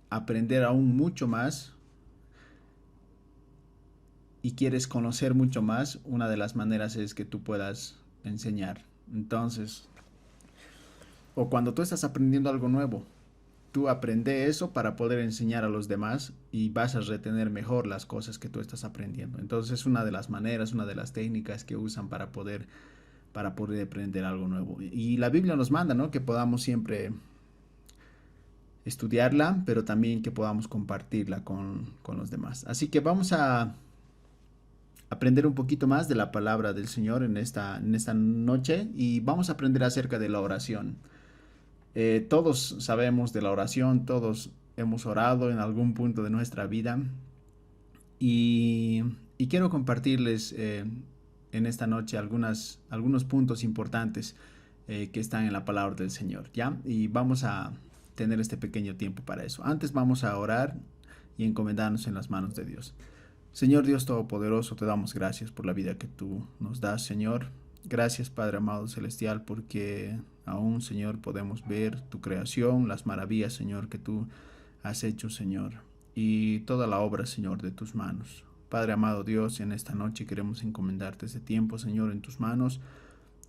aprender aún mucho más y quieres conocer mucho más, una de las maneras es que tú puedas enseñar. Entonces, o cuando tú estás aprendiendo algo nuevo, tú aprende eso para poder enseñar a los demás y vas a retener mejor las cosas que tú estás aprendiendo. Entonces, es una de las maneras, una de las técnicas que usan para poder aprender algo nuevo. Y la Biblia nos manda, ¿no? Que podamos siempre estudiarla, pero también que podamos compartirla con los demás. Así que vamos a aprender un poquito más de la palabra del Señor en esta noche y vamos a aprender acerca de la oración. Todos sabemos de la oración, todos hemos orado en algún punto de nuestra vida y, y quiero compartirles en esta noche algunos puntos importantes que están en la palabra del Señor, ¿ya? Y vamos a tener este pequeño tiempo para eso. Antes vamos a orar y encomendarnos en las manos de Dios. Señor Dios Todopoderoso, te damos gracias por la vida que tú nos das, Señor. Gracias, Padre amado celestial, porque aún, Señor, podemos ver tu creación, las maravillas, Señor, que tú has hecho, Señor, y toda la obra, Señor, de tus manos. Padre amado Dios, en esta noche queremos encomendarte este tiempo, Señor, en tus manos,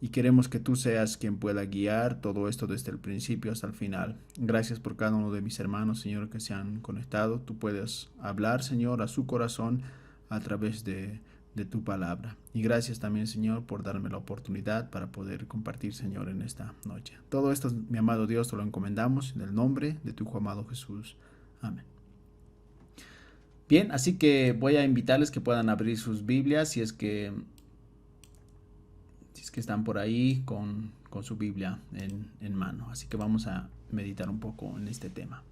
y queremos que tú seas quien pueda guiar todo esto desde el principio hasta el final. Gracias por cada uno de mis hermanos, Señor, que se han conectado. Tú puedes hablar, Señor, a su corazón a través de tu palabra. Y gracias también, Señor, por darme la oportunidad para poder compartir, Señor, en esta noche. Todo esto, mi amado Dios, te lo encomendamos en el nombre de tu Hijo amado Jesús. Amén. Bien, así que voy a invitarles que puedan abrir sus Biblias si es que están por ahí con su Biblia en mano. Así que vamos a meditar un poco en este tema.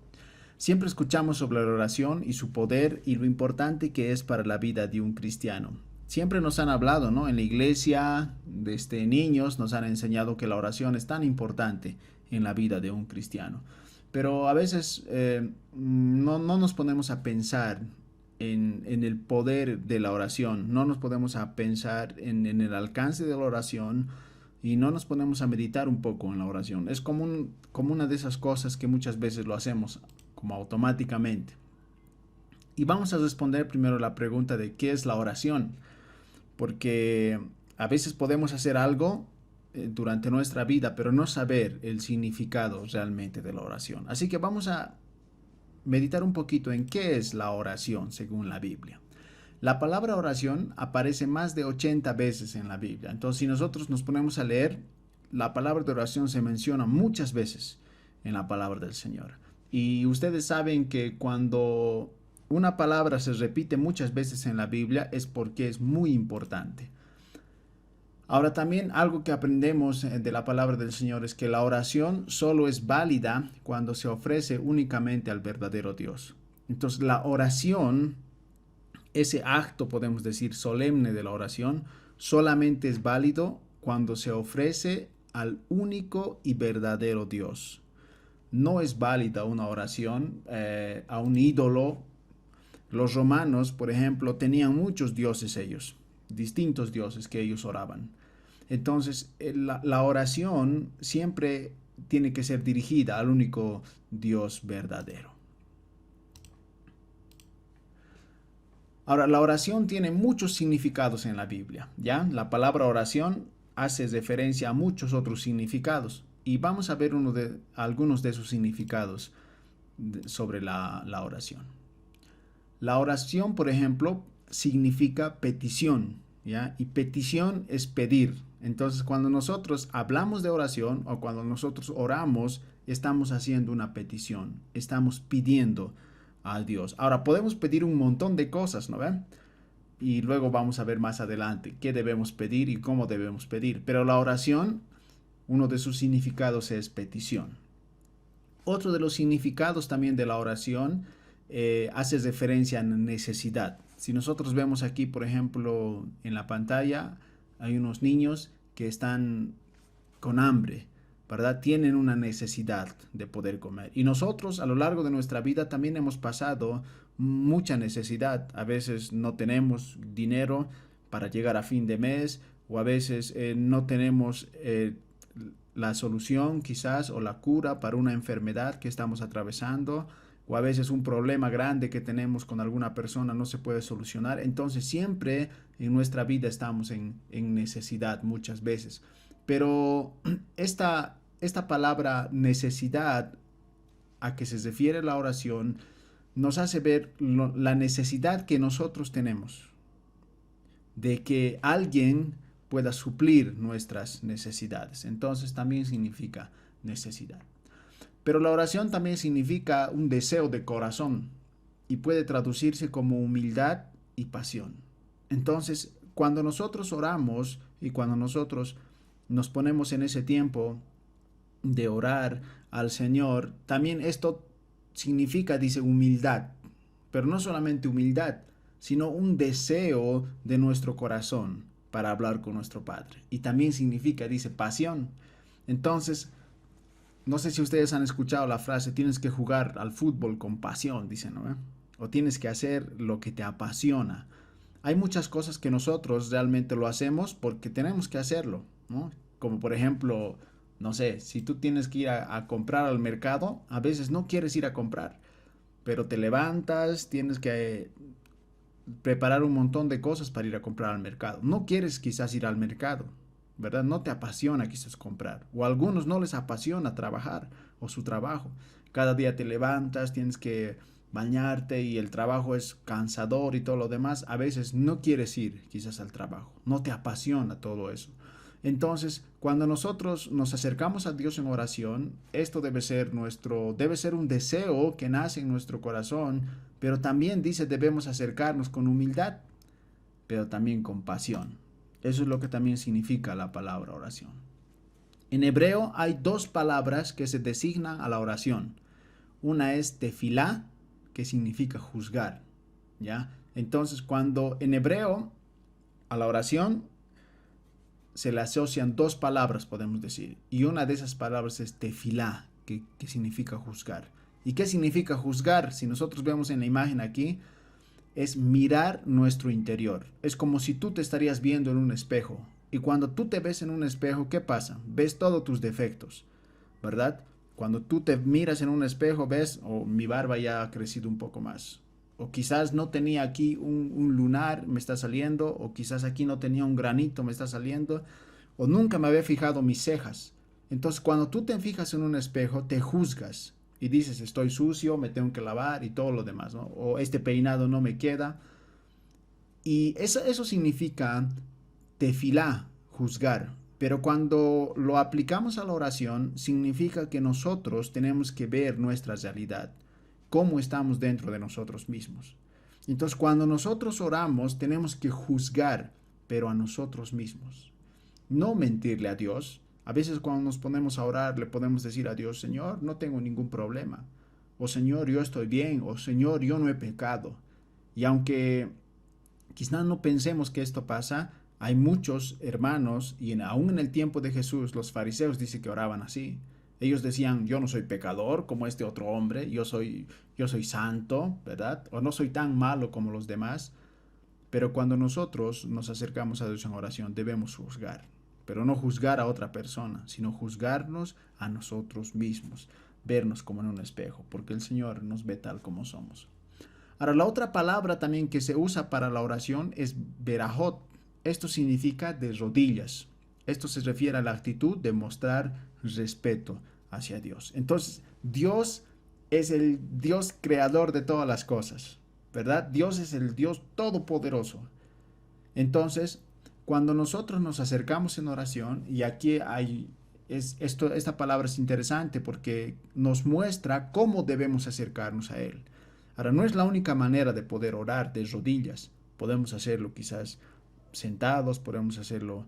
Siempre escuchamos sobre la oración y su poder y lo importante que es para la vida de un cristiano. Siempre nos han hablado, ¿no? En la iglesia, desde niños, nos han enseñado que la oración es tan importante en la vida de un cristiano. Pero a veces no nos ponemos a pensar en el poder de la oración, no nos ponemos a pensar en el alcance de la oración y no nos ponemos a meditar un poco en la oración. Es como una de esas cosas que muchas veces lo hacemos como automáticamente. Y vamos a responder primero la pregunta de qué es la oración, porque a veces podemos hacer algo durante nuestra vida, pero no saber el significado realmente de la oración. Así que vamos a meditar un poquito en qué es la oración según la Biblia. La palabra oración aparece más de 80 veces en la Biblia. Entonces, si nosotros nos ponemos a leer, la palabra de oración se menciona muchas veces en la palabra del Señor. Y ustedes saben que cuando una palabra se repite muchas veces en la Biblia es porque es muy importante. Ahora también algo que aprendemos de la palabra del Señor es que la oración solo es válida cuando se ofrece únicamente al verdadero Dios. Entonces la oración, ese acto podemos decir solemne de la oración, solamente es válido cuando se ofrece al único y verdadero Dios. No es válida una oración a un ídolo. Los romanos, por ejemplo, tenían muchos dioses ellos, distintos dioses que ellos oraban. Entonces, la oración siempre tiene que ser dirigida al único Dios verdadero. Ahora, la oración tiene muchos significados en la Biblia, ¿ya? La palabra oración hace referencia a muchos otros significados y vamos a ver algunos de sus significados sobre la oración. La oración, por ejemplo, significa petición, ¿ya? Y petición es pedir. Entonces, cuando nosotros hablamos de oración o cuando nosotros oramos, estamos haciendo una petición, estamos pidiendo a Dios. Ahora, podemos pedir un montón de cosas, ¿no ven? Y luego vamos a ver más adelante qué debemos pedir y cómo debemos pedir. Pero la oración, uno de sus significados es petición. Otro de los significados también de la oración hace referencia a necesidad. Si nosotros vemos aquí, por ejemplo, en la pantalla, hay unos niños que están con hambre, ¿verdad? Tienen una necesidad de poder comer. Y nosotros a lo largo de nuestra vida también hemos pasado mucha necesidad. A veces no tenemos dinero para llegar a fin de mes o a veces no tenemos la solución quizás o la cura para una enfermedad que estamos atravesando o a veces un problema grande que tenemos con alguna persona no se puede solucionar. Entonces siempre en nuestra vida estamos en necesidad muchas veces. Pero esta palabra necesidad a que se refiere la oración nos hace ver la necesidad que nosotros tenemos de que alguien pueda suplir nuestras necesidades. Entonces también significa necesidad. Pero la oración también significa un deseo de corazón y puede traducirse como humildad y pasión. Entonces, cuando nosotros oramos y cuando nosotros nos ponemos en ese tiempo de orar al Señor, también esto significa, dice, humildad, pero no solamente humildad, sino un deseo de nuestro corazón para hablar con nuestro Padre. Y también significa, dice, pasión. Entonces, no sé si ustedes han escuchado la frase, tienes que jugar al fútbol con pasión, dicen, ¿no? O tienes que hacer lo que te apasiona. Hay muchas cosas que nosotros realmente lo hacemos porque tenemos que hacerlo, ¿no? Como por ejemplo, no sé, si tú tienes que ir a comprar al mercado, a veces no quieres ir a comprar, pero te levantas, tienes que preparar un montón de cosas para ir a comprar al mercado. No quieres quizás ir al mercado, ¿verdad? No te apasiona quizás comprar. O a algunos no les apasiona trabajar o su trabajo. Cada día te levantas, tienes que bañarte y el trabajo es cansador y todo lo demás. A veces no quieres ir quizás al trabajo. No te apasiona todo eso. Entonces, cuando nosotros nos acercamos a Dios en oración, esto debe ser un deseo que nace en nuestro corazón, pero también dice debemos acercarnos con humildad, pero también con pasión. Eso es lo que también significa la palabra oración. En hebreo hay dos palabras que se designan a la oración. Una es tefilá, que significa juzgar, ¿ya? Entonces, cuando en hebreo a la oración se le asocian dos palabras, podemos decir, y una de esas palabras es tefilá, que significa juzgar. ¿Y qué significa juzgar? Si nosotros vemos en la imagen aquí, es mirar nuestro interior. Es como si tú te estarías viendo en un espejo. Y cuando tú te ves en un espejo, ¿qué pasa? Ves todos tus defectos, ¿verdad? Cuando tú te miras en un espejo, ves, mi barba ya ha crecido un poco más. O quizás no tenía aquí un lunar, me está saliendo. O quizás aquí no tenía un granito, me está saliendo. O nunca me había fijado mis cejas. Entonces, cuando tú te fijas en un espejo, te juzgas y dices, estoy sucio, me tengo que lavar y todo lo demás, ¿no? O este peinado no me queda. Y eso significa tefilá, juzgar. Pero cuando lo aplicamos a la oración, significa que nosotros tenemos que ver nuestra realidad, cómo estamos dentro de nosotros mismos. Entonces, cuando nosotros oramos, tenemos que juzgar, pero a nosotros mismos. No mentirle a Dios. A veces cuando nos ponemos a orar, le podemos decir a Dios, Señor, no tengo ningún problema. O Señor, yo estoy bien. O Señor, yo no he pecado. Y aunque quizás no pensemos que esto pasa, hay muchos hermanos, y aún en el tiempo de Jesús, los fariseos dicen que oraban así. Ellos decían, yo no soy pecador como este otro hombre, yo soy santo, ¿verdad? O no soy tan malo como los demás. Pero cuando nosotros nos acercamos a Dios en oración, debemos juzgar. Pero no juzgar a otra persona, sino juzgarnos a nosotros mismos. Vernos como en un espejo, porque el Señor nos ve tal como somos. Ahora, la otra palabra también que se usa para la oración es berajot. Esto significa de rodillas. Esto se refiere a la actitud de mostrar respeto hacia Dios. Entonces, Dios es el Dios creador de todas las cosas, ¿verdad? Dios es el Dios todopoderoso. Entonces, cuando nosotros nos acercamos en oración, y aquí esta palabra es interesante porque nos muestra cómo debemos acercarnos a Él. Ahora, no es la única manera de poder orar de rodillas. Podemos hacerlo quizás sentados, podemos hacerlo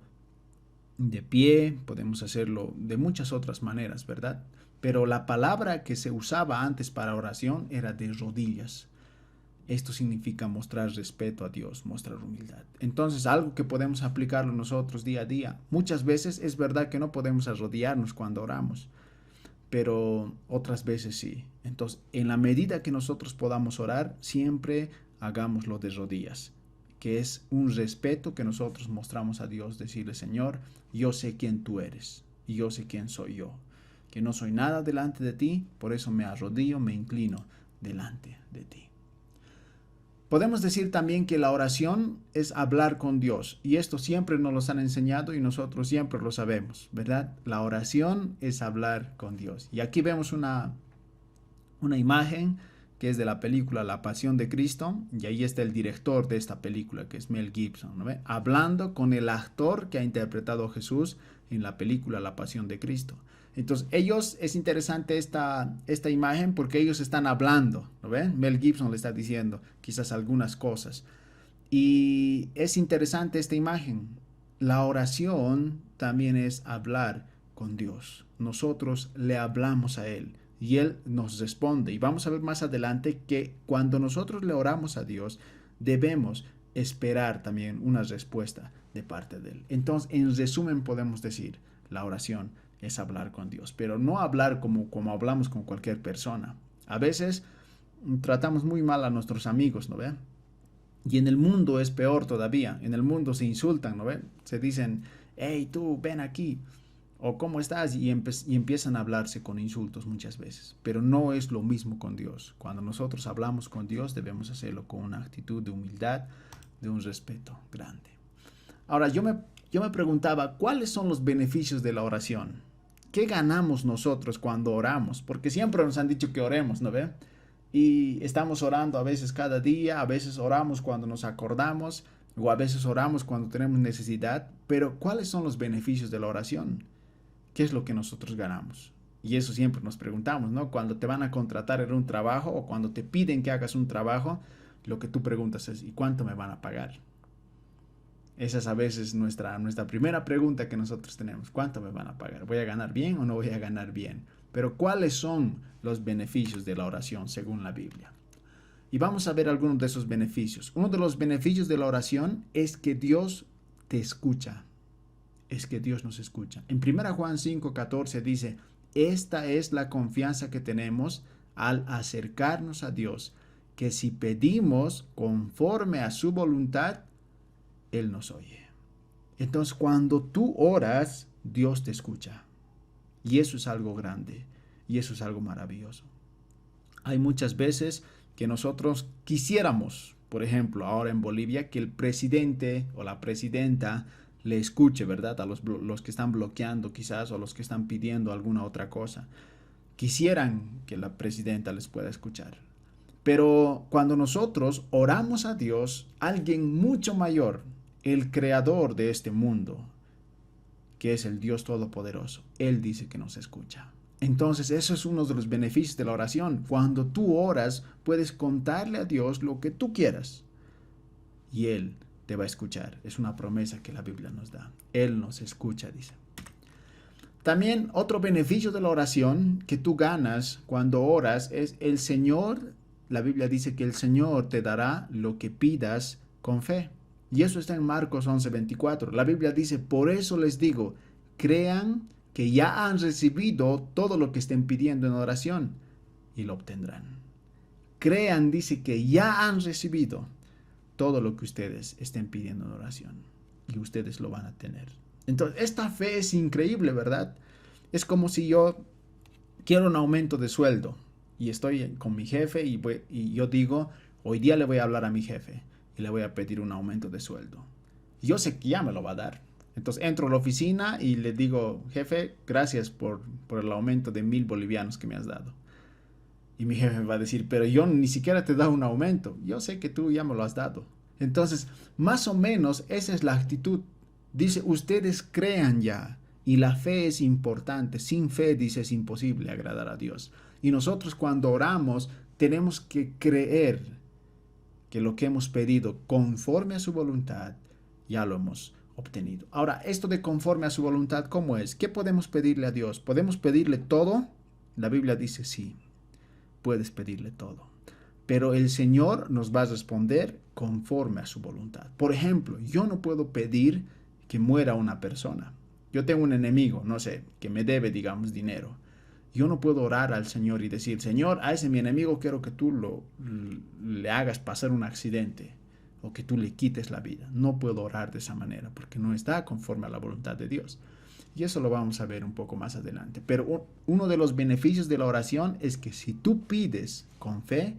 de pie, podemos hacerlo de muchas otras maneras, ¿verdad? Pero la palabra que se usaba antes para oración era de rodillas. Esto significa mostrar respeto a Dios, mostrar humildad. Entonces, algo que podemos aplicarlo nosotros día a día. Muchas veces es verdad que no podemos arrodillarnos cuando oramos, pero otras veces sí. Entonces, en la medida que nosotros podamos orar, siempre hagámoslo de rodillas, que es un respeto que nosotros mostramos a Dios, decirle, Señor, yo sé quién tú eres y yo sé quién soy yo, que no soy nada delante de ti, por eso me arrodillo, me inclino delante de ti. Podemos decir también que la oración es hablar con Dios, y esto siempre nos lo han enseñado y nosotros siempre lo sabemos, ¿verdad? La oración es hablar con Dios. Y aquí vemos una imagen que es de la película La Pasión de Cristo, y ahí está el director de esta película, que es Mel Gibson, ¿no ve? Hablando con el actor que ha interpretado a Jesús en la película La Pasión de Cristo. Entonces, es interesante esta imagen porque ellos están hablando, ¿no ven? Mel Gibson le está diciendo quizás algunas cosas. Y es interesante esta imagen. La oración también es hablar con Dios. Nosotros le hablamos a Él y Él nos responde. Y vamos a ver más adelante que cuando nosotros le oramos a Dios, debemos esperar también una respuesta de parte de Él. Entonces, en resumen, podemos decir, la oración es hablar con Dios, pero no hablar como hablamos con cualquier persona. A veces tratamos muy mal a nuestros amigos, ¿no ven? Y en el mundo es peor todavía. En el mundo se insultan, ¿no ven? Se dicen, hey, tú, ven aquí. O ¿cómo estás? Y empiezan a hablarse con insultos muchas veces. Pero no es lo mismo con Dios. Cuando nosotros hablamos con Dios, debemos hacerlo con una actitud de humildad, de un respeto grande. Ahora, yo me preguntaba, ¿cuáles son los beneficios de la oración? ¿Qué ganamos nosotros cuando oramos? Porque siempre nos han dicho que oremos, ¿no ve? Y estamos orando a veces cada día, a veces oramos cuando nos acordamos, o a veces oramos cuando tenemos necesidad. Pero ¿cuáles son los beneficios de la oración? ¿Qué es lo que nosotros ganamos? Y eso siempre nos preguntamos, ¿no? Cuando te van a contratar en un trabajo o cuando te piden que hagas un trabajo, lo que tú preguntas es, ¿y cuánto me van a pagar? Esa es a veces nuestra primera pregunta que nosotros tenemos. ¿Cuánto me van a pagar? ¿Voy a ganar bien o no voy a ganar bien? Pero ¿cuáles son los beneficios de la oración según la Biblia? Y vamos a ver algunos de esos beneficios. Uno de los beneficios de la oración es que Dios te escucha. Es que Dios nos escucha. En 1 Juan 5:14 dice, esta es la confianza que tenemos al acercarnos a Dios, que si pedimos conforme a su voluntad, Él nos oye. Entonces, cuando tú oras, Dios te escucha. Y eso es algo grande. Y eso es algo maravilloso. Hay muchas veces que nosotros quisiéramos, por ejemplo, ahora en Bolivia, que el presidente o la presidenta le escuche, ¿verdad? A los que están bloqueando quizás o los que están pidiendo alguna otra cosa. Quisieran que la presidenta les pueda escuchar. Pero cuando nosotros oramos a Dios, alguien mucho mayor, el creador de este mundo, que es el Dios Todopoderoso, Él dice que nos escucha. Entonces, eso es uno de los beneficios de la oración. Cuando tú oras, puedes contarle a Dios lo que tú quieras y Él te va a escuchar. Es una promesa que la Biblia nos da. Él nos escucha, dice. También otro beneficio de la oración que tú ganas cuando oras es el Señor. La Biblia dice que el Señor te dará lo que pidas con fe. Y eso está en Marcos 11:24. La Biblia dice, por eso les digo, crean que ya han recibido todo lo que estén pidiendo en oración y lo obtendrán. Crean, dice que ya han recibido todo lo que ustedes estén pidiendo en oración y ustedes lo van a tener. Entonces, esta fe es increíble, ¿verdad? Es como si yo quiero un aumento de sueldo y estoy con mi jefe y yo digo, hoy día le voy a hablar a mi jefe y le voy a pedir un aumento de sueldo. Yo sé que ya me lo va a dar. Entonces entro a la oficina y le digo, jefe, gracias por el aumento de 1,000 bolivianos que me has dado. Y mi jefe va a decir, pero yo ni siquiera te he dado un aumento. Yo sé que tú ya me lo has dado. Entonces, más o menos esa es la actitud. Dice, ustedes crean ya. Y la fe es importante. Sin fe, dice, es imposible agradar a Dios. Y nosotros cuando oramos tenemos que creer que lo que hemos pedido conforme a su voluntad ya lo hemos obtenido. Ahora, esto de conforme a su voluntad, ¿cómo es? ¿Qué podemos pedirle a Dios? ¿Podemos pedirle todo? La Biblia dice sí, puedes pedirle todo. Pero el Señor nos va a responder conforme a su voluntad. Por ejemplo, yo no puedo pedir que muera una persona. Yo tengo un enemigo, no sé, que me debe, digamos, dinero. Yo no puedo orar al Señor y decir, Señor, a ese mi enemigo quiero que tú le hagas pasar un accidente o que tú le quites la vida. No puedo orar de esa manera porque no está conforme a la voluntad de Dios. Y eso lo vamos a ver un poco más adelante. Pero uno de los beneficios de la oración es que si tú pides con fe,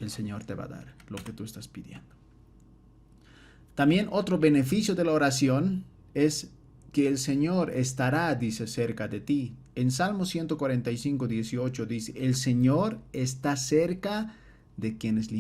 el Señor te va a dar lo que tú estás pidiendo. También otro beneficio de la oración es que el Señor estará, dice, cerca de ti. En Salmo 145, 18 dice, el Señor está cerca de quienes le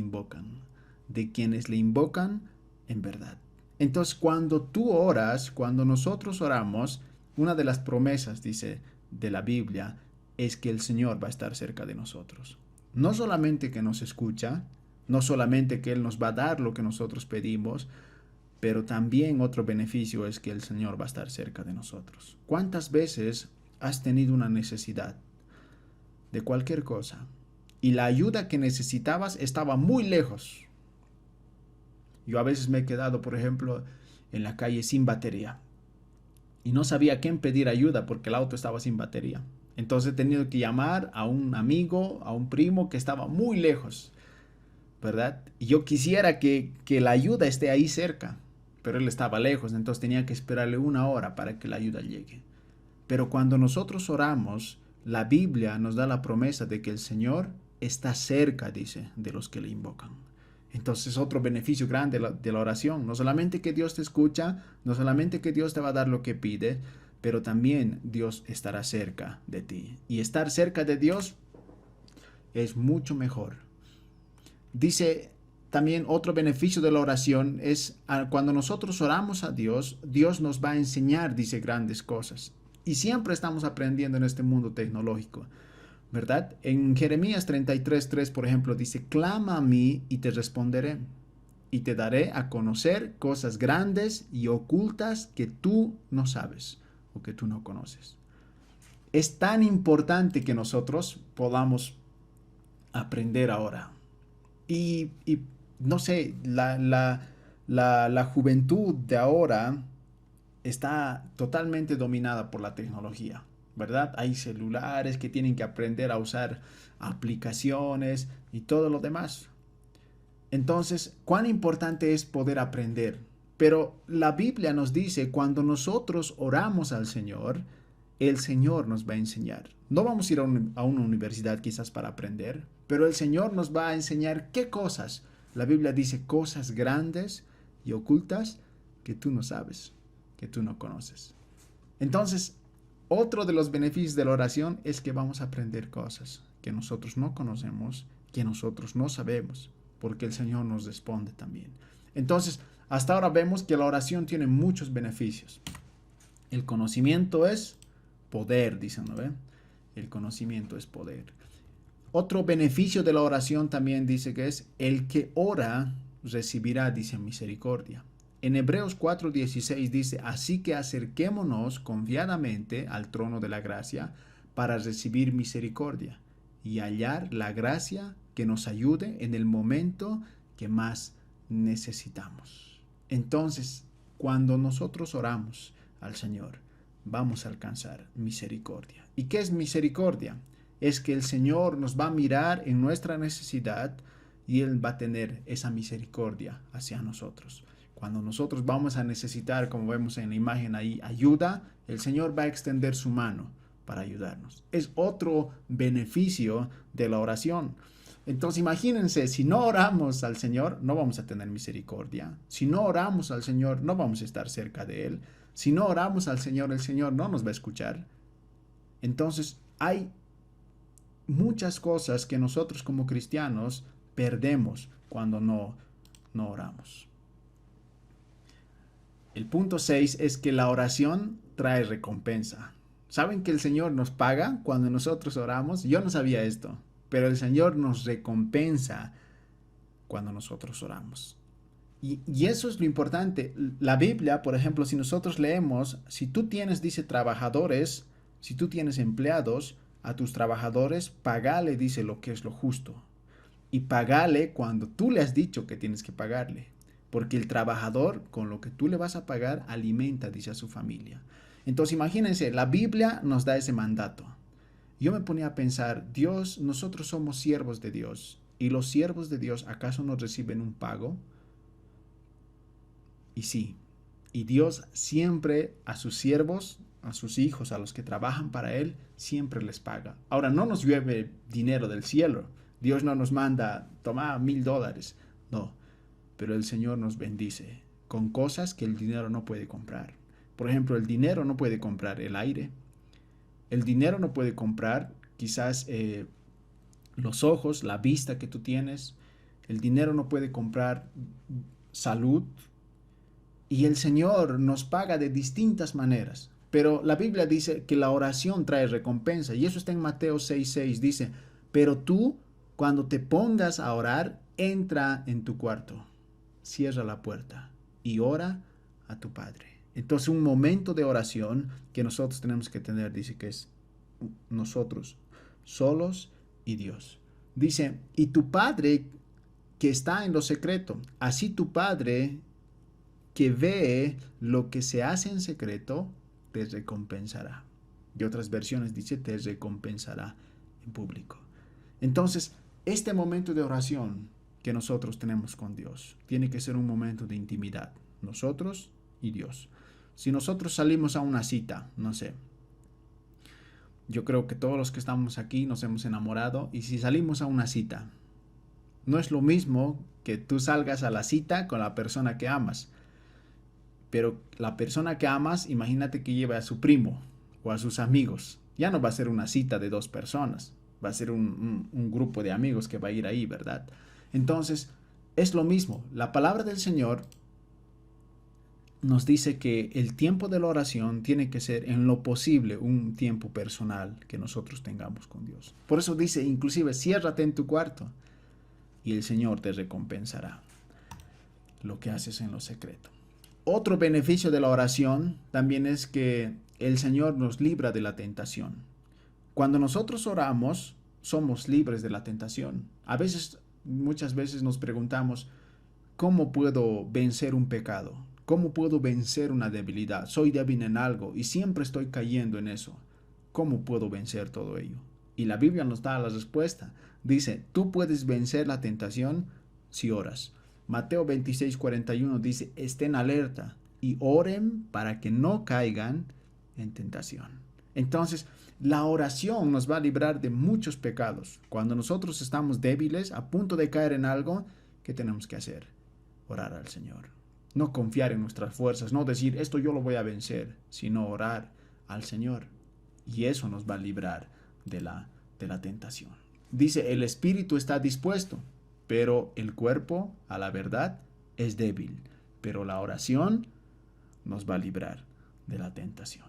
invocan en verdad. Entonces, cuando tú oras, cuando nosotros oramos, una de las promesas, dice, de la Biblia, es que el Señor va a estar cerca de nosotros. No solamente que nos escucha, no solamente que Él nos va a dar lo que nosotros pedimos, pero también otro beneficio es que el Señor va a estar cerca de nosotros. ¿Cuántas veces has tenido una necesidad de cualquier cosa y la ayuda que necesitabas estaba muy lejos? Yo a veces me he quedado, por ejemplo, en la calle sin batería y no sabía a quién pedir ayuda porque el auto estaba sin batería. Entonces he tenido que llamar a un amigo, a un primo que estaba muy lejos, ¿verdad? Y yo quisiera que la ayuda esté ahí cerca, pero él estaba lejos, entonces tenía que esperarle 1 hora para que la ayuda llegue. Pero cuando nosotros oramos, la Biblia nos da la promesa de que el Señor está cerca, dice, de los que le invocan. Entonces, otro beneficio grande de la oración, no solamente que Dios te escucha, no solamente que Dios te va a dar lo que pides, pero también Dios estará cerca de ti. Y estar cerca de Dios es mucho mejor. Dice también otro beneficio de la oración es cuando nosotros oramos a Dios, Dios nos va a enseñar, dice, grandes cosas. Y siempre estamos aprendiendo en este mundo tecnológico, ¿verdad? En Jeremías 33:3, por ejemplo, dice, clama a mí y te responderé, y te daré a conocer cosas grandes y ocultas que tú no sabes o que tú no conoces. Es tan importante que nosotros podamos aprender ahora. Y no sé, la juventud de ahora está totalmente dominada por la tecnología, ¿verdad? Hay celulares que tienen que aprender a usar aplicaciones y todo lo demás. Entonces, cuán importante es poder aprender. Pero la Biblia nos dice, cuando nosotros oramos al Señor, el Señor nos va a enseñar. No vamos a ir a una universidad quizás para aprender, pero el Señor nos va a enseñar qué cosas. La Biblia dice cosas grandes y ocultas que tú no sabes, que tú no conoces. Entonces, otro de los beneficios de la oración es que vamos a aprender cosas que nosotros no conocemos, que nosotros no sabemos, porque el Señor nos responde también. Entonces, hasta ahora vemos que la oración tiene muchos beneficios. El conocimiento es poder, dicen, ¿no ve? El conocimiento es poder. Otro beneficio de la oración también dice que es el que ora recibirá, dice, misericordia. En Hebreos 4:16 dice, así que acerquémonos confiadamente al trono de la gracia para recibir misericordia y hallar la gracia que nos ayude en el momento que más necesitamos. Entonces, cuando nosotros oramos al Señor, vamos a alcanzar misericordia. ¿Y qué es misericordia? Es que el Señor nos va a mirar en nuestra necesidad y Él va a tener esa misericordia hacia nosotros. Cuando nosotros vamos a necesitar, como vemos en la imagen ahí, ayuda, el Señor va a extender su mano para ayudarnos. Es otro beneficio de la oración. Entonces imagínense, si no oramos al Señor, no vamos a tener misericordia. Si no oramos al Señor, no vamos a estar cerca de Él. Si no oramos al Señor, el Señor no nos va a escuchar. Entonces hay muchas cosas que nosotros como cristianos perdemos cuando no oramos. El punto 6 es que la oración trae recompensa. ¿Saben que el Señor nos paga cuando nosotros oramos? Yo no sabía esto, pero el Señor nos recompensa cuando nosotros oramos. Y eso es lo importante. La Biblia, por ejemplo, si nosotros leemos, si tú tienes, dice, trabajadores, si tú tienes empleados, a tus trabajadores, pagale, dice, lo que es lo justo. Y pagale cuando tú le has dicho que tienes que pagarle. Porque el trabajador, con lo que tú le vas a pagar, alimenta, dice, a su familia. Entonces, imagínense, la Biblia nos da ese mandato. Yo me ponía a pensar, Dios, nosotros somos siervos de Dios. ¿Y los siervos de Dios acaso no reciben un pago? Y sí, y Dios siempre a sus siervos a sus hijos, a los que trabajan para Él, siempre les paga. Ahora, no nos llueve dinero del cielo. Dios no nos manda, toma $1,000. No, pero el Señor nos bendice con cosas que el dinero no puede comprar. Por ejemplo, el dinero no puede comprar el aire. El dinero no puede comprar quizás los ojos, la vista que tú tienes. El dinero no puede comprar salud. Y el Señor nos paga de distintas maneras. Pero la Biblia dice que la oración trae recompensa. Y eso está en Mateo 6:6. Dice, pero tú, cuando te pongas a orar, entra en tu cuarto, cierra la puerta y ora a tu Padre. Entonces un momento de oración que nosotros tenemos que tener, dice que es nosotros solos y Dios. Dice, y tu Padre que está en lo secreto, así tu Padre que ve lo que se hace en secreto, te recompensará. Y otras versiones dice, te recompensará en público. Entonces, este momento de oración que nosotros tenemos con Dios tiene que ser un momento de intimidad, nosotros y Dios. Si nosotros salimos a una cita, no sé, yo creo que todos los que estamos aquí nos hemos enamorado, y si salimos a una cita, no es lo mismo que tú salgas a la cita con la persona que amas. Pero la persona que amas, imagínate que lleva a su primo o a sus amigos. Ya no va a ser una cita de 2 personas, va a ser un grupo de amigos que va a ir ahí, ¿verdad? Entonces, es lo mismo. La palabra del Señor nos dice que el tiempo de la oración tiene que ser en lo posible un tiempo personal que nosotros tengamos con Dios. Por eso dice, inclusive, ciérrate en tu cuarto y el Señor te recompensará lo que haces en lo secreto. Otro beneficio de la oración también es que el Señor nos libra de la tentación. Cuando nosotros oramos, somos libres de la tentación. Muchas veces nos preguntamos, ¿cómo puedo vencer un pecado? ¿Cómo puedo vencer una debilidad? Soy débil en algo y siempre estoy cayendo en eso. ¿Cómo puedo vencer todo ello? Y la Biblia nos da la respuesta. Dice, tú puedes vencer la tentación si oras. Mateo 26:41 dice, estén alerta y oren para que no caigan en tentación. Entonces, la oración nos va a librar de muchos pecados. Cuando nosotros estamos débiles, a punto de caer en algo, ¿qué tenemos que hacer? Orar al Señor. No confiar en nuestras fuerzas, no decir, esto yo lo voy a vencer, sino orar al Señor. Y eso nos va a librar de la tentación. Dice, el espíritu está dispuesto, pero el cuerpo, a la verdad, es débil. Pero la oración nos va a librar de la tentación.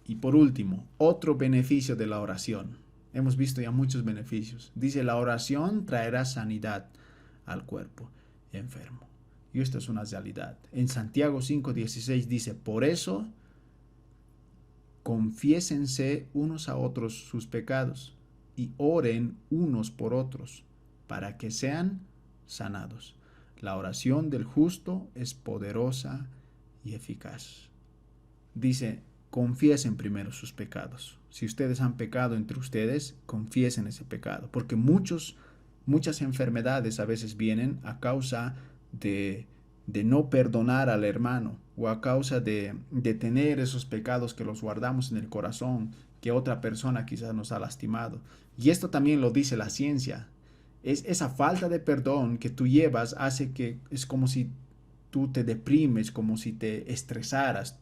Y por último, otro beneficio de la oración. Hemos visto ya muchos beneficios. Dice, la oración traerá sanidad al cuerpo enfermo. Y esto es una realidad. En Santiago 5:16 dice, por eso, confiésense unos a otros sus pecados y oren unos por otros para que sean sanados. La oración del justo es poderosa y eficaz. Dice, confiesen primero sus pecados. Si ustedes han pecado entre ustedes, confiesen ese pecado, porque muchas enfermedades a veces vienen a causa de no perdonar al hermano, o a causa de tener esos pecados que los guardamos en el corazón, que otra persona quizás nos ha lastimado. Y esto también lo dice la ciencia. Es esa falta de perdón que tú llevas hace que es como si tú te deprimes, como si te estresaras,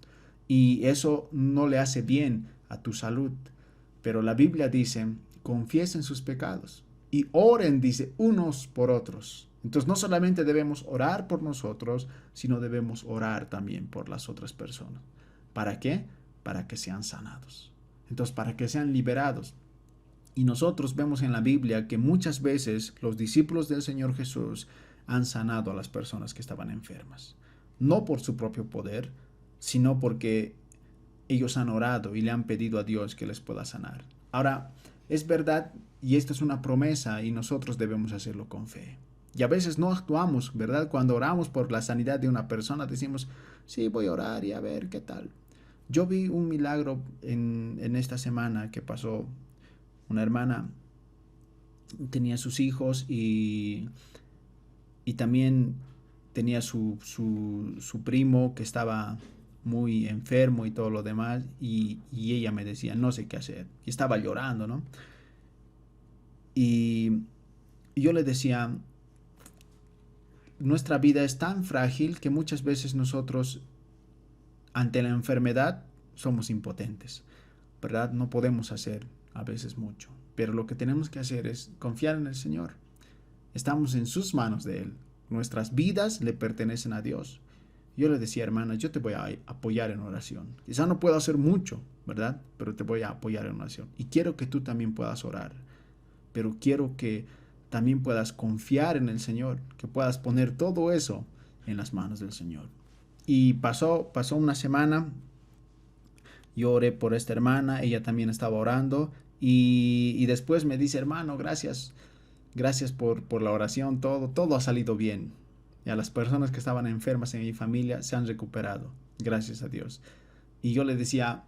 y eso no le hace bien a tu salud. Pero la Biblia dice, confiesen sus pecados y oren, dice, unos por otros. Entonces no solamente debemos orar por nosotros, sino debemos orar también por las otras personas. ¿Para qué? Para que sean sanados. Entonces, para que sean liberados. Y nosotros vemos en la Biblia que muchas veces los discípulos del Señor Jesús han sanado a las personas que estaban enfermas. No por su propio poder, sino porque ellos han orado y le han pedido a Dios que les pueda sanar. Ahora, es verdad, y esta es una promesa, y nosotros debemos hacerlo con fe. Y a veces no actuamos, ¿verdad? Cuando oramos por la sanidad de una persona, decimos, sí, voy a orar y a ver qué tal. Yo vi un milagro en esta semana que pasó. Una hermana tenía sus hijos y también tenía su primo que estaba muy enfermo y todo lo demás, y ella me decía, no sé qué hacer, y estaba llorando, ¿no? Y yo le decía, nuestra vida es tan frágil que muchas veces nosotros ante la enfermedad somos impotentes, ¿verdad? No podemos hacer a veces mucho, pero lo que tenemos que hacer es confiar en el Señor. Estamos en sus manos de Él. Nuestras vidas le pertenecen a Dios. Yo le decía, hermana, yo te voy a apoyar en oración. Quizá no puedo hacer mucho, ¿verdad? Pero te voy a apoyar en oración. Y quiero que tú también puedas orar. Pero quiero que también puedas confiar en el Señor, que puedas poner todo eso en las manos del Señor. Y pasó una semana, yo oré por esta hermana, ella también estaba orando, y después me dice, hermano, gracias por la oración, todo ha salido bien. Y a las personas que estaban enfermas en mi familia se han recuperado, gracias a Dios. Y yo le decía,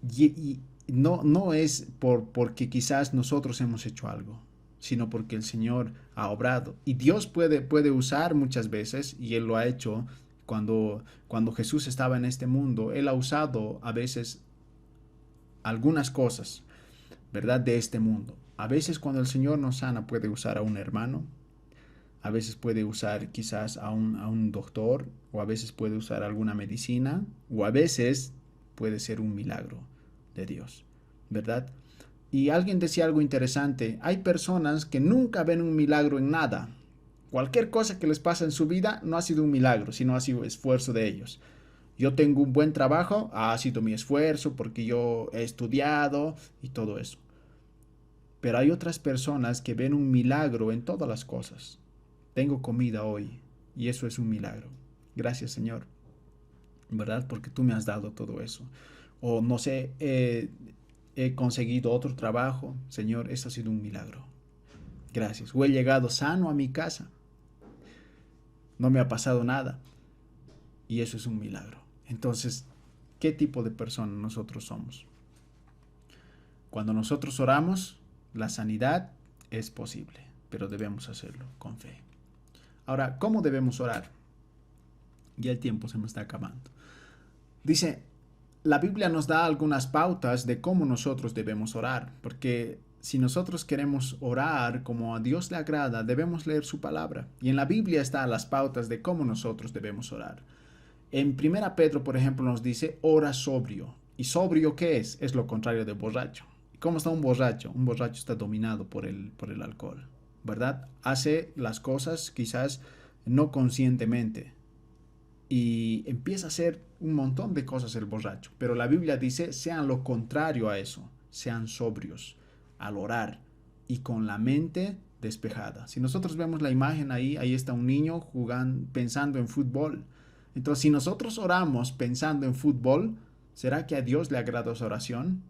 y no es porque quizás nosotros hemos hecho algo, sino porque el Señor ha obrado. Y Dios puede usar muchas veces, y Él lo ha hecho cuando Jesús estaba en este mundo. Él ha usado a veces algunas cosas, ¿verdad? De este mundo. A veces cuando el Señor nos sana puede usar a un hermano, a veces puede usar quizás a un doctor, o a veces puede usar alguna medicina, o a veces puede ser un milagro de Dios, ¿verdad? Y alguien decía algo interesante, hay personas que nunca ven un milagro en nada. Cualquier cosa que les pasa en su vida no ha sido un milagro, sino ha sido esfuerzo de ellos. Yo tengo un buen trabajo, ha sido mi esfuerzo porque yo he estudiado y todo eso. Pero hay otras personas que ven un milagro en todas las cosas. Tengo comida hoy y eso es un milagro. Gracias, Señor, ¿verdad? Porque tú me has dado todo eso. O no sé, he conseguido otro trabajo. Señor, eso ha sido un milagro. Gracias. O he llegado sano a mi casa. No me ha pasado nada. Y eso es un milagro. Entonces, ¿qué tipo de persona nosotros somos? Cuando nosotros oramos, la sanidad es posible, pero debemos hacerlo con fe. Ahora, ¿cómo debemos orar? Ya el tiempo se me está acabando. Dice, la Biblia nos da algunas pautas de cómo nosotros debemos orar, porque si nosotros queremos orar como a Dios le agrada, debemos leer su palabra. Y en la Biblia están las pautas de cómo nosotros debemos orar. En 1 Pedro, por ejemplo, nos dice, ora sobrio. ¿Y sobrio qué es? Es lo contrario de borracho. ¿Y cómo está un borracho? Un borracho está dominado por el alcohol, ¿verdad? Hace las cosas quizás no conscientemente y empieza a hacer un montón de cosas el borracho. Pero la Biblia dice, sean lo contrario a eso, sean sobrios al orar y con la mente despejada. Si nosotros vemos la imagen ahí está un niño jugando, pensando en fútbol. Entonces, si nosotros oramos pensando en fútbol, ¿será que a Dios le agrada esa oración?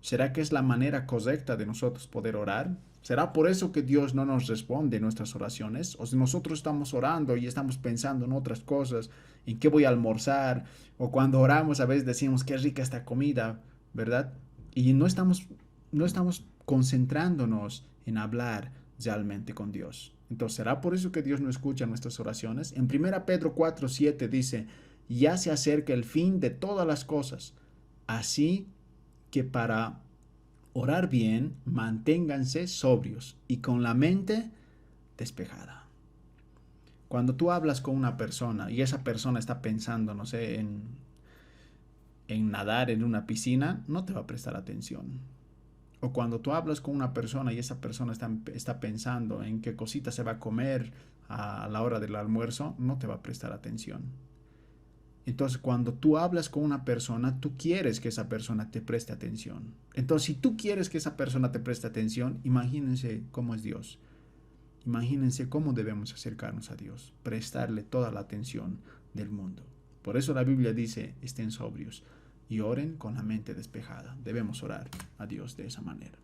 ¿Será que es la manera correcta de nosotros poder orar? ¿Será por eso que Dios no nos responde nuestras oraciones? O si nosotros estamos orando y estamos pensando en otras cosas, en qué voy a almorzar, o cuando oramos a veces decimos qué rica esta comida, ¿verdad? Y no estamos concentrándonos en hablar realmente con Dios. Entonces, ¿será por eso que Dios no escucha nuestras oraciones? En 1 Pedro 4:7 dice, ya se acerca el fin de todas las cosas, así que para orar bien, manténganse sobrios y con la mente despejada. Cuando tú hablas con una persona y esa persona está pensando, no sé, en nadar en una piscina, no te va a prestar atención. O cuando tú hablas con una persona y esa persona está pensando en qué cosita se va a comer a la hora del almuerzo, no te va a prestar atención. Entonces, cuando tú hablas con una persona, tú quieres que esa persona te preste atención. Entonces, si tú quieres que esa persona te preste atención, imagínense cómo es Dios. Imagínense cómo debemos acercarnos a Dios, prestarle toda la atención del mundo. Por eso la Biblia dice, estén sobrios y oren con la mente despejada. Debemos orar a Dios de esa manera.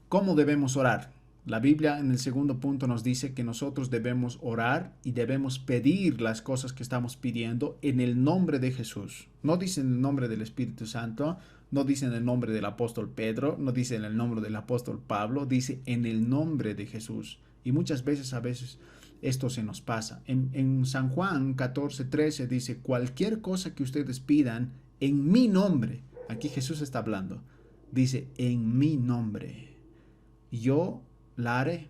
¿Cómo debemos orar? La Biblia en el segundo punto nos dice que nosotros debemos orar y debemos pedir las cosas que estamos pidiendo en el nombre de Jesús. No dice en el nombre del Espíritu Santo, no dice en el nombre del apóstol Pedro, no dice en el nombre del apóstol Pablo, dice en el nombre de Jesús. Y muchas veces, esto se nos pasa. En San Juan 14:13 dice, cualquier cosa que ustedes pidan en mi nombre, aquí Jesús está hablando, dice, en mi nombre, yo la haré.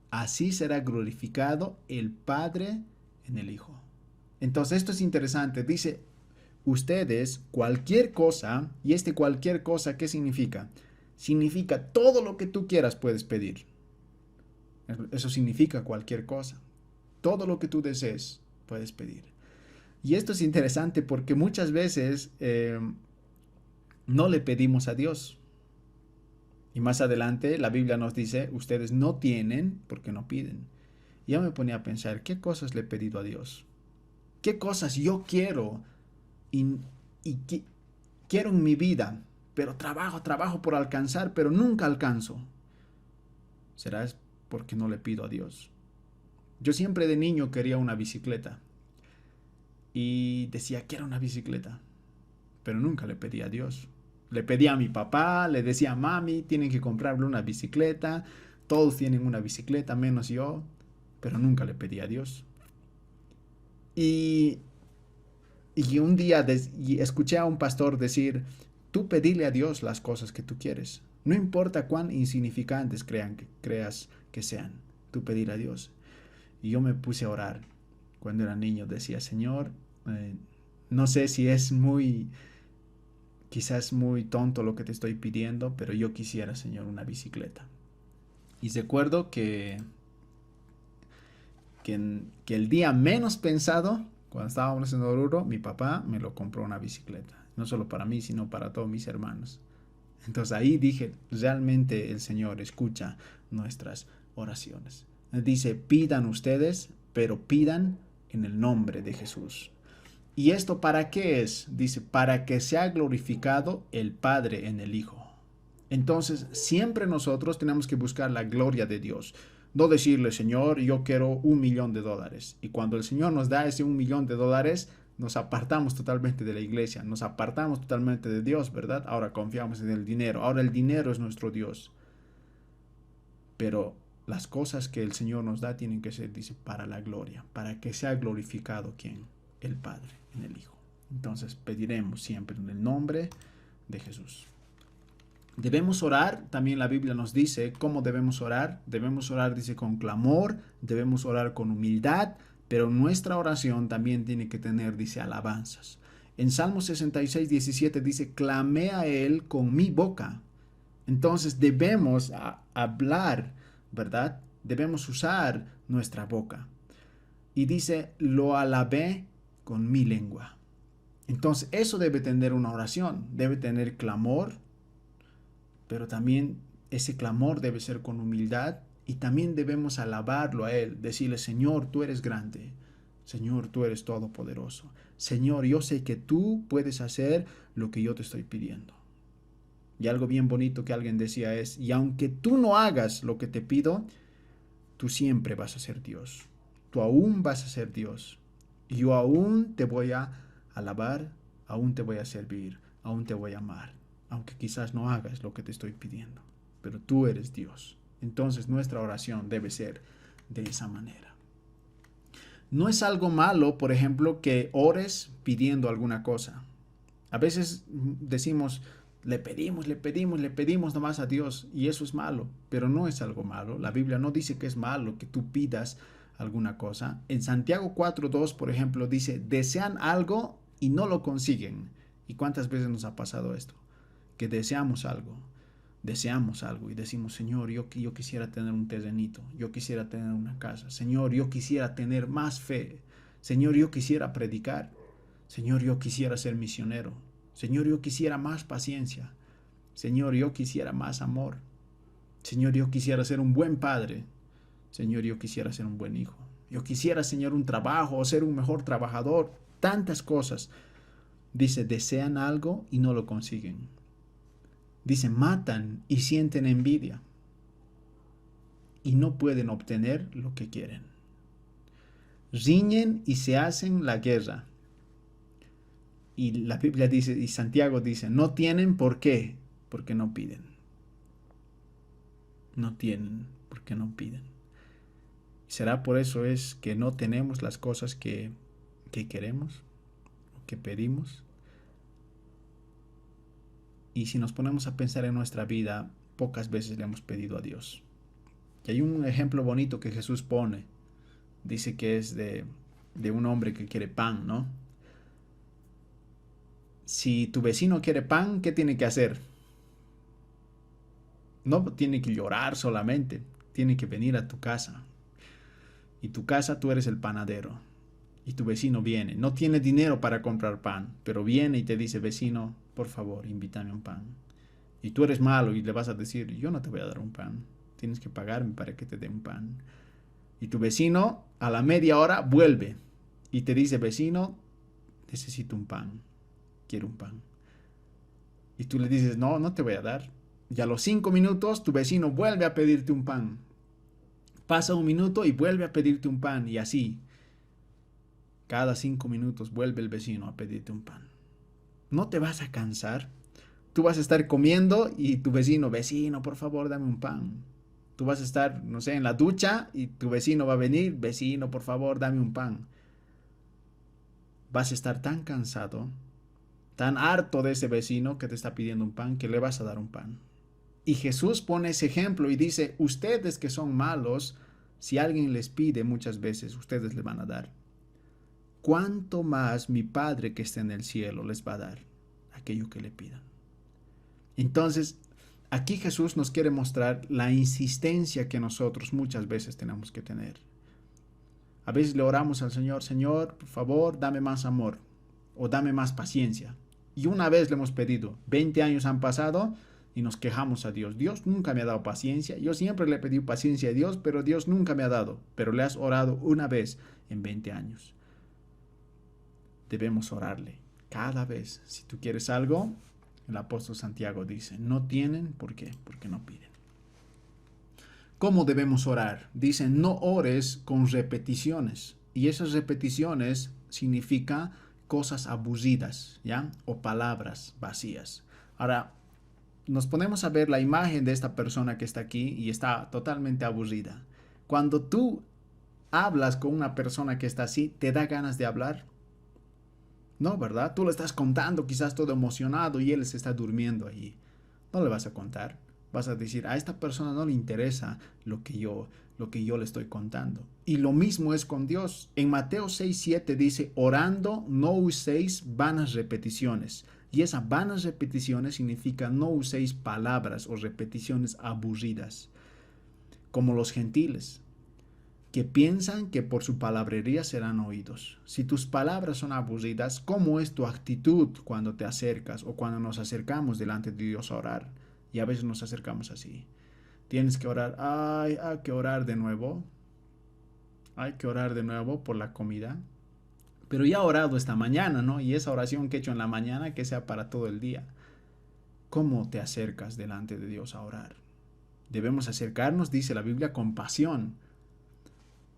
Así será glorificado el Padre en el Hijo. Entonces esto es interesante, dice, ustedes cualquier cosa, y cualquier cosa, ¿qué significa? Significa todo lo que tú quieras puedes pedir. Eso significa cualquier cosa. Todo lo que tú desees puedes pedir. Y esto es interesante porque muchas veces no le pedimos a Dios. Y más adelante la Biblia nos dice, ustedes no tienen porque no piden. Y yo me ponía a pensar, ¿qué cosas le he pedido a Dios? ¿Qué cosas yo quiero y quiero en mi vida? Pero trabajo por alcanzar, pero nunca alcanzo. ¿Será porque no le pido a Dios? Yo siempre de niño quería una bicicleta. Y decía, quiero una bicicleta. Pero nunca le pedí a Dios. Le pedí a mi papá, le decía, mami, tienen que comprarle una bicicleta. Todos tienen una bicicleta, menos yo. Pero nunca le pedí a Dios. Y un día escuché a un pastor decir, tú pedile a Dios las cosas que tú quieres. No importa cuán insignificantes creas que sean. Tú pedile a Dios. Y yo me puse a orar. Cuando era niño decía, Señor, no sé si es quizás muy tonto lo que te estoy pidiendo, pero yo quisiera, Señor, una bicicleta. Y recuerdo que el día menos pensado, cuando estábamos en Oruro, mi papá me lo compró una bicicleta. No solo para mí, sino para todos mis hermanos. Entonces ahí dije, realmente el Señor escucha nuestras oraciones. Dice, pidan ustedes, pero pidan en el nombre de Jesús. ¿Y esto para qué es? Dice, para que sea glorificado el Padre en el Hijo. Entonces, siempre nosotros tenemos que buscar la gloria de Dios. No decirle, Señor, yo quiero $1,000,000. Y cuando el Señor nos da ese $1,000,000, nos apartamos totalmente de la iglesia, nos apartamos totalmente de Dios, ¿verdad? Ahora confiamos en el dinero. Ahora el dinero es nuestro Dios. Pero las cosas que el Señor nos da tienen que ser, dice, para la gloria, para que sea glorificado ¿quién? El Padre en el Hijo. Entonces pediremos siempre en el nombre de Jesús. Debemos orar, también la Biblia nos dice cómo debemos orar. Debemos orar, dice, con clamor, debemos orar con humildad, pero nuestra oración también tiene que tener, dice, alabanzas. En Salmo 66:17 dice, clamé a Él con mi boca. Entonces debemos hablar, ¿verdad? Debemos usar nuestra boca. Y dice, lo alabé con mi lengua. Entonces eso debe tener una oración, debe tener clamor, pero también ese clamor debe ser con humildad y también debemos alabarlo a Él, decirle, Señor, tú eres grande, Señor, tú eres todopoderoso, Señor, yo sé que tú puedes hacer lo que yo te estoy pidiendo. Y algo bien bonito que alguien decía es, y aunque tú no hagas lo que te pido, tú siempre vas a ser Dios, tú aún vas a ser Dios, y yo aún te voy a alabar, aún te voy a servir, aún te voy a amar. Aunque quizás no hagas lo que te estoy pidiendo, pero tú eres Dios. Entonces nuestra oración debe ser de esa manera. No es algo malo, por ejemplo, que ores pidiendo alguna cosa. A veces decimos, le pedimos nomás a Dios y eso es malo, pero no es algo malo. La Biblia no dice que es malo que tú pidas alguna cosa. En Santiago 4:2, por ejemplo, dice, desean algo y no lo consiguen. ¿Y cuántas veces nos ha pasado esto? Que deseamos algo y decimos, Señor, yo quisiera tener un terrenito, yo quisiera tener una casa, Señor, yo quisiera tener más fe, Señor, yo quisiera predicar, Señor, yo quisiera ser misionero, Señor, yo quisiera más paciencia, Señor, yo quisiera más amor, Señor, yo quisiera ser un buen padre, Señor, yo quisiera ser un buen hijo, yo quisiera, Señor, un trabajo o ser un mejor trabajador, tantas cosas. Dice, desean algo y no lo consiguen. Dice, matan y sienten envidia y no pueden obtener lo que quieren. Riñen y se hacen la guerra. Y la Biblia dice, y Santiago dice, no tienen por qué, porque no piden. No tienen porque no piden. ¿Será por eso es que no tenemos las cosas que queremos, que pedimos? Y si nos ponemos a pensar en nuestra vida, pocas veces le hemos pedido a Dios. Y hay un ejemplo bonito que Jesús pone. Dice que es de un hombre que quiere pan, ¿no? Si tu vecino quiere pan, ¿qué tiene que hacer? No tiene que llorar solamente, tiene que venir a tu casa. Y tu casa tú eres el panadero. Y tu vecino viene. No tiene dinero para comprar pan, pero viene y te dice, vecino, por favor, invítame un pan. Y tú eres malo y le vas a decir, yo no te voy a dar un pan. Tienes que pagarme para que te dé un pan. Y tu vecino a la media hora vuelve y te dice, vecino, necesito un pan. Quiero un pan. Y tú le dices, no, no te voy a dar. Y a los 5 minutos tu vecino vuelve a pedirte un pan. Pasa un minuto y vuelve a pedirte un pan. Y así, cada 5 minutos vuelve el vecino a pedirte un pan. ¿No te vas a cansar? Tú vas a estar comiendo y tu vecino, vecino, por favor, dame un pan. Tú vas a estar, no sé, en la ducha y tu vecino va a venir, vecino, por favor, dame un pan. Vas a estar tan cansado, tan harto de ese vecino que te está pidiendo un pan, que le vas a dar un pan. Y Jesús pone ese ejemplo y dice, ustedes que son malos, si alguien les pide muchas veces, ustedes le van a dar. ¿Cuánto más mi Padre que está en el cielo les va a dar aquello que le pidan? Entonces, aquí Jesús nos quiere mostrar la insistencia que nosotros muchas veces tenemos que tener. A veces le oramos al Señor, Señor, por favor, dame más amor o dame más paciencia. Y una vez le hemos pedido, 20 años han pasado y nos quejamos a Dios. Dios nunca me ha dado paciencia. Yo siempre le he pedido paciencia a Dios, pero Dios nunca me ha dado. Pero le has orado una vez en 20 años. Debemos orarle cada vez. Si tú quieres algo, el apóstol Santiago dice, no tienen, ¿por qué? Porque no piden. ¿Cómo debemos orar? Dice, no ores con repeticiones. Y esas repeticiones significa cosas aburridas, ¿ya? O palabras vacías. Ahora, nos ponemos a ver la imagen de esta persona que está aquí y está totalmente aburrida. Cuando tú hablas con una persona que está así, ¿te da ganas de hablar? No, ¿verdad? Tú le estás contando quizás todo emocionado y él se está durmiendo allí. No le vas a contar. Vas a decir, a esta persona no le interesa lo que yo le estoy contando. Y lo mismo es con Dios. En Mateo 6:7 dice, orando no uséis vanas repeticiones. Y esas vanas repeticiones significa no uséis palabras o repeticiones aburridas, como los gentiles, que piensan que por su palabrería serán oídos. Si tus palabras son aburridas, ¿cómo es tu actitud cuando te acercas o cuando nos acercamos delante de Dios a orar? Y a veces nos acercamos así. Tienes que orar, hay que orar de nuevo. Hay que orar de nuevo por la comida. Pero ya he orado esta mañana, ¿no? Y esa oración que he hecho en la mañana, que sea para todo el día. ¿Cómo te acercas delante de Dios a orar? Debemos acercarnos, dice la Biblia, con pasión.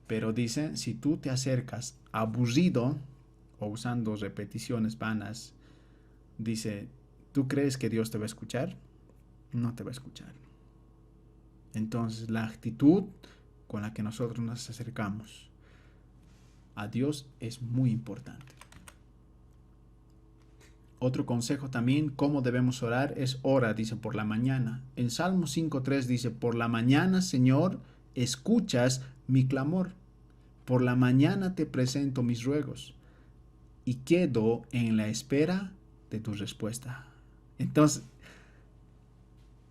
Pero dice, si tú te acercas aburrido o usando repeticiones vanas, dice, ¿tú crees que Dios te va a escuchar? No te va a escuchar. Entonces, la actitud con la que nosotros nos acercamos a Dios es muy importante. Otro consejo también, cómo debemos orar, es ora, dice, por la mañana. En Salmo 5:3 dice, por la mañana, Señor, escuchas mi clamor. Por la mañana te presento mis ruegos y quedo en la espera de tu respuesta. Entonces,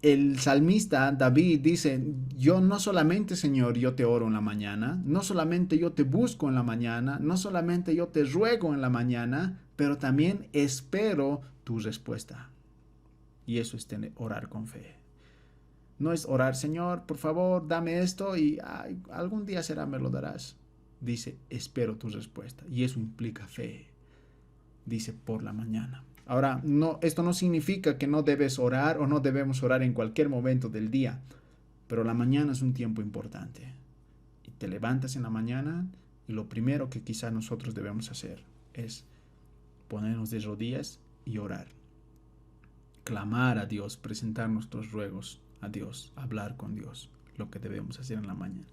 el salmista David dice, yo no solamente, Señor, yo te oro en la mañana, no solamente yo te busco en la mañana, no solamente yo te ruego en la mañana, pero también espero tu respuesta. Y eso es orar con fe. No es orar, Señor, por favor, dame esto y algún día será, me lo darás. Dice, espero tu respuesta. Y eso implica fe. Dice, por la mañana. Ahora, no, esto no significa que no debes orar o no debemos orar en cualquier momento del día, pero la mañana es un tiempo importante. Y te levantas en la mañana y lo primero que quizá nosotros debemos hacer es ponernos de rodillas y orar. Clamar a Dios, presentar nuestros ruegos a Dios, hablar con Dios, lo que debemos hacer en la mañana.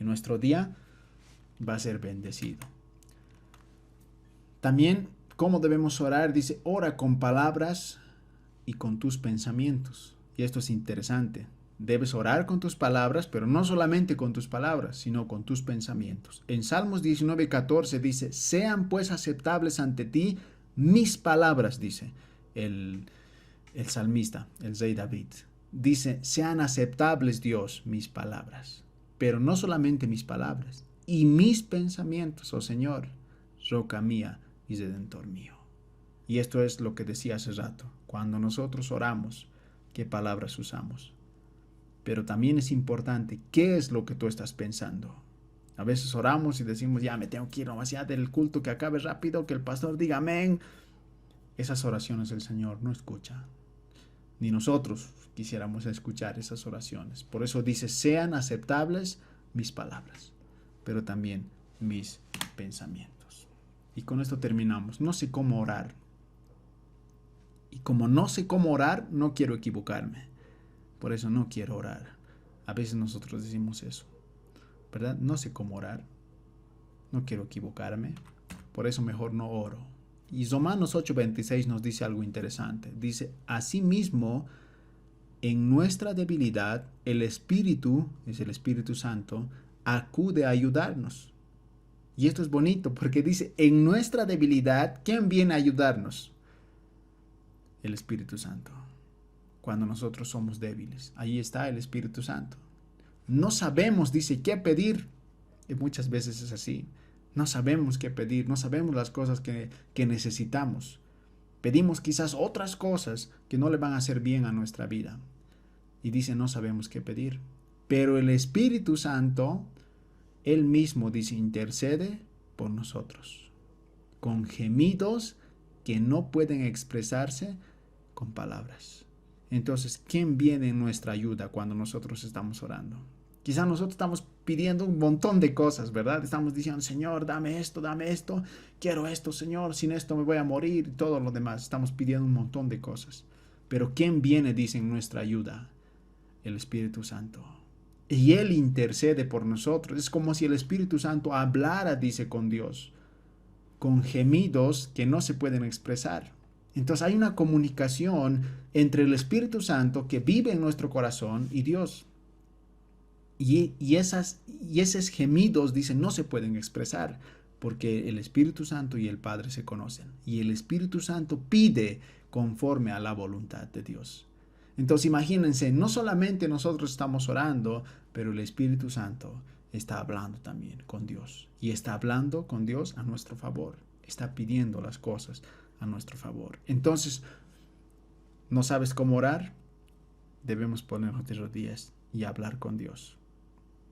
y nuestro día va a ser bendecido. También, ¿cómo debemos orar? Dice, ora con palabras y con tus pensamientos. Y esto es interesante. Debes orar con tus palabras, pero no solamente con tus palabras, sino con tus pensamientos. En Salmos 19:14 dice, sean pues aceptables ante ti mis palabras, dice el salmista, el rey David. Dice, sean aceptables, Dios, mis palabras. Pero no solamente mis palabras, y mis pensamientos, oh Señor, roca mía y redentor mío. Y esto es lo que decía hace rato. Cuando nosotros oramos, ¿qué palabras usamos? Pero también es importante, ¿qué es lo que tú estás pensando? A veces oramos y decimos, ya me tengo que ir nomás ya del culto, que acabe rápido, que el pastor diga amén. Esas oraciones el Señor no escucha. Ni nosotros quisiéramos escuchar esas oraciones. Por eso dice, sean aceptables mis palabras, pero también mis pensamientos. Y con esto terminamos. No sé cómo orar. Y como no sé cómo orar, no quiero equivocarme. Por eso no quiero orar. A veces nosotros decimos eso, ¿verdad? No sé cómo orar. No quiero equivocarme. Por eso mejor no oro. Y Romanos 8:26 nos dice algo interesante. Dice, asimismo, en nuestra debilidad, el Espíritu, es el Espíritu Santo, acude a ayudarnos. Y esto es bonito porque dice, en nuestra debilidad, ¿quién viene a ayudarnos? El Espíritu Santo. Cuando nosotros somos débiles, ahí está el Espíritu Santo. No sabemos, dice, qué pedir. Y muchas veces es así. No sabemos qué pedir, no sabemos las cosas que necesitamos. Pedimos quizás otras cosas que no le van a hacer bien a nuestra vida. Y dice, no sabemos qué pedir. Pero el Espíritu Santo, Él mismo, dice, intercede por nosotros. Con gemidos que no pueden expresarse con palabras. Entonces, ¿quién viene en nuestra ayuda cuando nosotros estamos orando? Quizás nosotros estamos pidiendo un montón de cosas, ¿verdad? Estamos diciendo, Señor, dame esto, quiero esto, Señor, sin esto me voy a morir, y todo lo demás. Estamos pidiendo un montón de cosas. Pero ¿quién viene, dice, en nuestra ayuda? El Espíritu Santo. Y Él intercede por nosotros. Es como si el Espíritu Santo hablara, dice, con Dios, con gemidos que no se pueden expresar. Entonces hay una comunicación entre el Espíritu Santo que vive en nuestro corazón y Dios. Y esos gemidos, dicen, no se pueden expresar porque el Espíritu Santo y el Padre se conocen. Y el Espíritu Santo pide conforme a la voluntad de Dios. Entonces imagínense, no solamente nosotros estamos orando, pero el Espíritu Santo está hablando también con Dios. Y está hablando con Dios a nuestro favor. Está pidiendo las cosas a nuestro favor. Entonces, ¿no sabes cómo orar? Debemos ponernos de rodillas y hablar con Dios.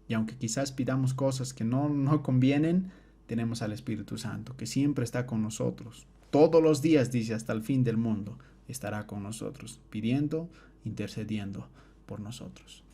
Y aunque quizás pidamos cosas que no convienen, tenemos al Espíritu Santo, que siempre está con nosotros. Todos los días, dice, hasta el fin del mundo, estará con nosotros, pidiendo, intercediendo por nosotros.